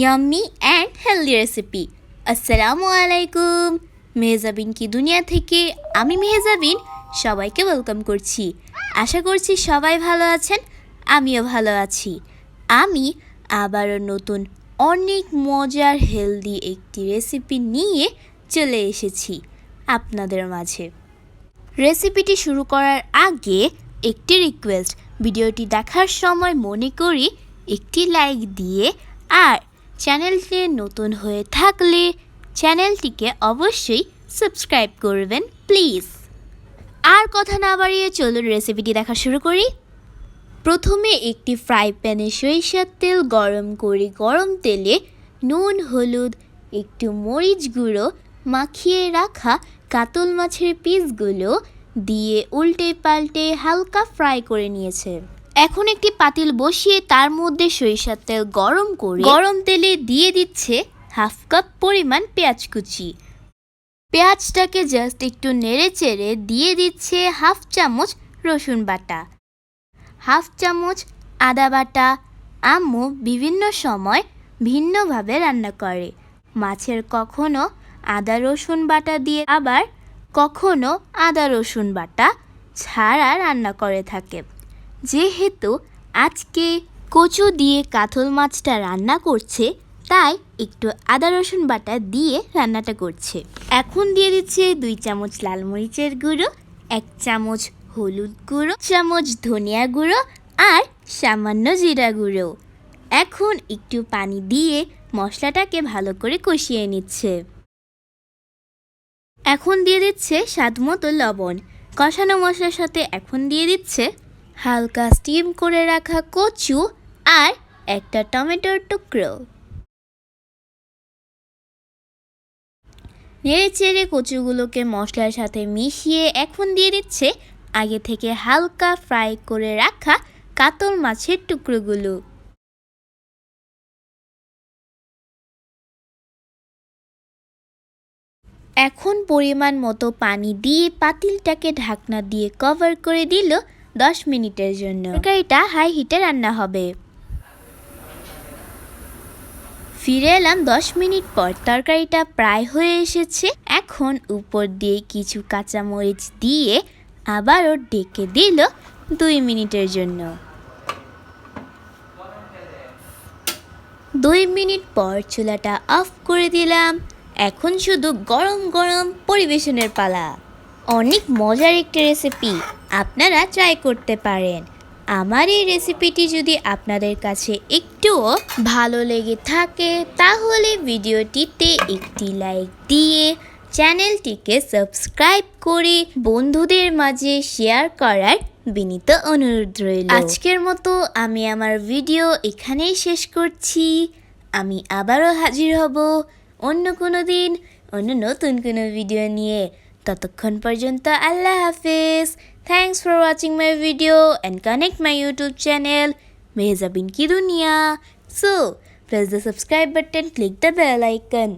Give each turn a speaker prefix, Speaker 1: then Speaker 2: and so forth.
Speaker 1: Yummy and healthy recipe. আসসালামু আলাইকুম। মেহজাবিন কি দুনিয়া থেকে আমি মেহজাবিন সবাইকে ওয়েলকাম করছি। আশা করছি সবাই ভালো আছেন, আমিও ভালো আছি। আমি আবারও নতুন অনেক মজার হেলদি একটি রেসিপি নিয়ে চলে এসেছি আপনাদের মাঝে। রেসিপিটি শুরু করার আগে একটি রিকোয়েস্ট, ভিডিওটি দেখার সময় মনে করি একটি লাইক দিয়ে, আর চ্যানেলটি নতুন হয়ে থাকলে চ্যানেলটিকে অবশ্যই সাবস্ক্রাইব করবেন প্লিজ। আর কথা না বাড়িয়ে চলুন রেসিপিটি দেখা শুরু করি। প্রথমে একটি ফ্রাই প্যানে সরিষার তেল গরম করে গরম তেলে নুন, হলুদ, একটু মরিচ গুঁড়ো মাখিয়ে রাখা কাতল মাছের পিসগুলো দিয়ে উল্টে পাল্টে হালকা ফ্রাই করে নিয়েছে। এখন একটি পাতিল বসিয়ে তার মধ্যে সরিষার তেল গরম করে গরম তেলে দিয়ে দিচ্ছে হাফ কাপ পরিমাণ পেঁয়াজ কুচি। পেঁয়াজটাকে জাস্ট একটু নেড়ে চেড়ে দিয়ে দিচ্ছে হাফ চামচ রসুন বাটা, হাফ চামচ আদা বাটা। আম্মু বিভিন্ন সময় ভিন্নভাবে রান্না করে, মাছের কখনো আদা রসুন বাটা দিয়ে, আবার কখনো আদা রসুন বাটা ছাড়া রান্না করে থাকে। যেহেতু আজকে কচু দিয়ে কাতল মাছটা রান্না করছে, তাই একটু আদা রসুন বাটা দিয়ে রান্নাটা করছে। এখন দিয়ে দিচ্ছে 2 চামচ লাল মরিচের গুঁড়ো, 1 চামচ হলুদ গুঁড়ো, চামচ ধনিয়া গুঁড়ো আর সামান্য জিরা গুঁড়ো। এখন একটু পানি দিয়ে মশলাটাকে ভালো করে কষিয়ে নিচ্ছে। এখন দিয়ে দিচ্ছে স্বাদ মতো লবণ। কষানো মশলার সাথে এখন দিয়ে দিচ্ছে হালকা স্টিম করে রাখা কচু আর একটা টমেটোর টুকরো। নেড়ে চেড়ে কচুগুলোকে মশলার সাথে মিশিয়ে এখন দিয়ে দিচ্ছে আগে থেকে হালকা ফ্রাই করে রাখা কাতল মাছের টুকরোগুলো। এখন পরিমাণ মতো পানি দিয়ে পাতিলটাকে ঢাকনা দিয়ে কভার করে দিল 10 মিনিটের জন্য। তরকারিটা হাই হিটে রান্না হবে। ফিরে এলাম 10 মিনিট পর। তরকারিটা প্রায় হয়ে এসেছে। এখন উপর দিয়ে কিছু কাঁচামরিচ দিয়ে আবারও ঢেকে দিল 2 মিনিটের জন্য। 2 মিনিট পর চুলাটা অফ করে দিলাম। এখন শুধু গরম গরম পরিবেশনের পালা। অনেক মজার একটি রেসিপি, আপনারা ট্রাই করতে পারেন। আমার এই রেসিপিটি যদি আপনাদের কাছে একটুও ভালো লেগে থাকে তাহলে ভিডিওটিতে একটি লাইক দিয়ে চ্যানেলটিকে সাবস্ক্রাইব করে বন্ধুদের মাঝে শেয়ার করার বিনীত অনুরোধ রইল। আজকের মতো আমি আমার ভিডিও এখানেই শেষ করছি। আমি আবারও হাজির হব অন্য কোনো দিন অন্য নতুন কোনো ভিডিও নিয়ে। ততক্ষণ পর্যন্ত আল্লাহ হাফেজ। Thanks for watching my video and connect my YouTube channel Mahjaben ki Duniya. So, press the subscribe button, click the bell icon.